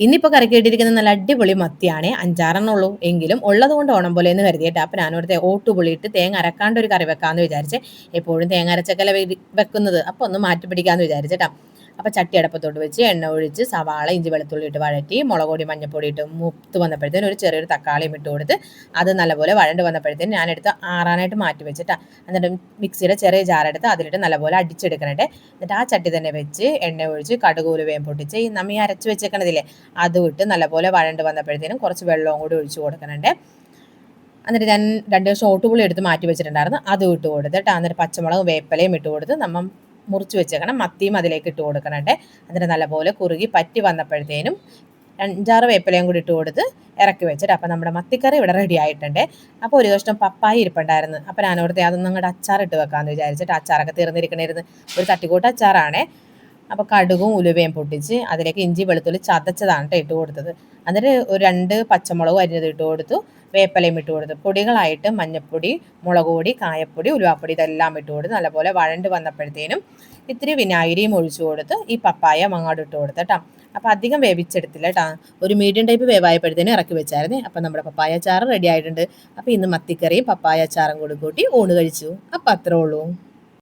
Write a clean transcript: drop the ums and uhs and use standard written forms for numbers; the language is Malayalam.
ഇന്നിപ്പോൾ കറിക്ക് കിട്ടിയിരിക്കുന്ന നല്ല അടിപൊളി മത്തിയാണ്. 5-6 ഉള്ളൂ. എങ്കിലും ഉള്ളത് കൊണ്ട് ഓണം പോലെ എന്ന് കരുതിയിട്ട് അപ്പം ഞാനോടത്തെ ഓട്ടുപുളിയിട്ട് തേങ്ങ അരക്കാണ്ട് ഒരു കറി വെക്കാമെന്ന് വിചാരിച്ച്. എപ്പോഴും തേങ്ങ അരച്ചക്കല വെക്കുന്നത്. അപ്പോൾ ഒന്ന് മാറ്റി പിടിക്കാമെന്ന് വിചാരിച്ചേട്ടാ. അപ്പോൾ ചട്ടി അടപ്പത്തോട്ട് വെച്ച് എണ്ണ ഒഴിച്ച് സവാള ഇഞ്ചി വെളുത്തുള്ളി ഇട്ട് വഴറ്റി മുളക് പൊടി മഞ്ഞൾപ്പൊടി ഇട്ട് മൂത്ത് വന്നപ്പോഴത്തേനും ഒരു ചെറിയൊരു തക്കാളിയും ഇട്ട് കൊടുത്ത് അത് നല്ലപോലെ വഴണ്ട് വന്നപ്പോഴത്തേനും ഞാനെടുത്ത് ആറാനായിട്ട് മാറ്റി വെച്ചിട്ടാ. എന്നിട്ട് മിക്സിയുടെ ചെറിയ ജാറെടുത്ത് അതിലിട്ട് നല്ലപോലെ അടിച്ചെടുക്കണേ. എന്നിട്ട് ആ ചട്ടി തന്നെ വെച്ച് എണ്ണ ഒഴിച്ച് കടുക് ഉലുവയും പൊട്ടിച്ച് ഈ നമ്മ ഈ അരച്ച് വെച്ചേക്കണതില്ലേ അതും ഇട്ട് നല്ലപോലെ വഴണ്ട് വന്നപ്പോഴത്തേനും കുറച്ച് വെള്ളവും കൂടി ഒഴിച്ച് കൊടുക്കണേ. എന്നിട്ട് ഞാൻ 2 ഷോട്ടുപുളി എടുത്ത് മാറ്റി വെച്ചിട്ടുണ്ടായിരുന്നു, അതും ഇട്ട് കൊടുത്തിട്ട് എന്നിട്ട് പച്ചമുളകും വേപ്പിലയും ഇട്ട് കൊടുത്ത് നമ്മൾ മുറിച്ച് വെച്ചേക്കണം മത്തിയും അതിലേക്ക് ഇട്ട് കൊടുക്കണേ. എന്നിട്ട് നല്ലപോലെ കുറുകി പറ്റി വന്നപ്പോഴത്തേനും 5-6 വേപ്പിലയും കൂടി ഇട്ട് കൊടുത്ത് ഇറക്കി വെച്ചിട്ട് അപ്പം നമ്മുടെ മത്തിക്കറി ഇവിടെ റെഡി ആയിട്ടുണ്ട്. അപ്പോൾ ഒരു കഷ്ണം പപ്പായ ഇരിപ്പുണ്ടായിരുന്നു. അപ്പം ഞാനോടത്തെ അതൊന്നും അങ്ങോട്ട് അച്ചാറിട്ട് വെക്കാമെന്ന് വിചാരിച്ചിട്ട് അച്ചാറൊക്കെ തീർന്നിരിക്കണായിരുന്നു. ഒരു തട്ടിക്കൂട്ട് അച്ചാറാണേ. അപ്പോൾ കടുകും ഉലുവയും പൊട്ടിച്ച് അതിലേക്ക് ഇഞ്ചി വെളുത്തുള്ളി ചതച്ചതാണ് ഇട്ട് കൊടുത്തത്. എന്നിട്ട് ഒരു 2 പച്ചമുളകും അരിഞ്ഞത് ഇട്ട് കൊടുത്തു, വേപ്പിലയും ഇട്ട് കൊടുത്തു. പൊടികളായിട്ട് മഞ്ഞൾപ്പൊടി, മുളക് പൊടി, കായപ്പൊടി, ഉലുവാപ്പൊടി ഇതെല്ലാം ഇട്ട് കൊടുത്ത് നല്ലപോലെ വഴണ്ട് വന്നപ്പോഴത്തേനും ഇത്തിരി വിനാഗിരിയും ഒഴിച്ചു കൊടുത്ത് ഈ പപ്പായ അങ്ങോട്ട് ഇട്ട് കൊടുത്ത് കേട്ടോ. അപ്പോൾ അധികം വേവിച്ചെടുത്തില്ല കേട്ടോ, ഒരു മീഡിയം ടൈപ്പ് വേവായപ്പോഴത്തേനും ഇറക്കി വെച്ചായിരുന്നേ. അപ്പം നമ്മുടെ പപ്പായ അച്ചാറ് റെഡി ആയിട്ടുണ്ട്. അപ്പോൾ ഇന്ന് മത്തിക്കറിയും പപ്പായ അച്ചാറും കൂടി കൂട്ടി ഊണ് കഴിച്ചു. അപ്പം അത്രേ ഉള്ളൂ.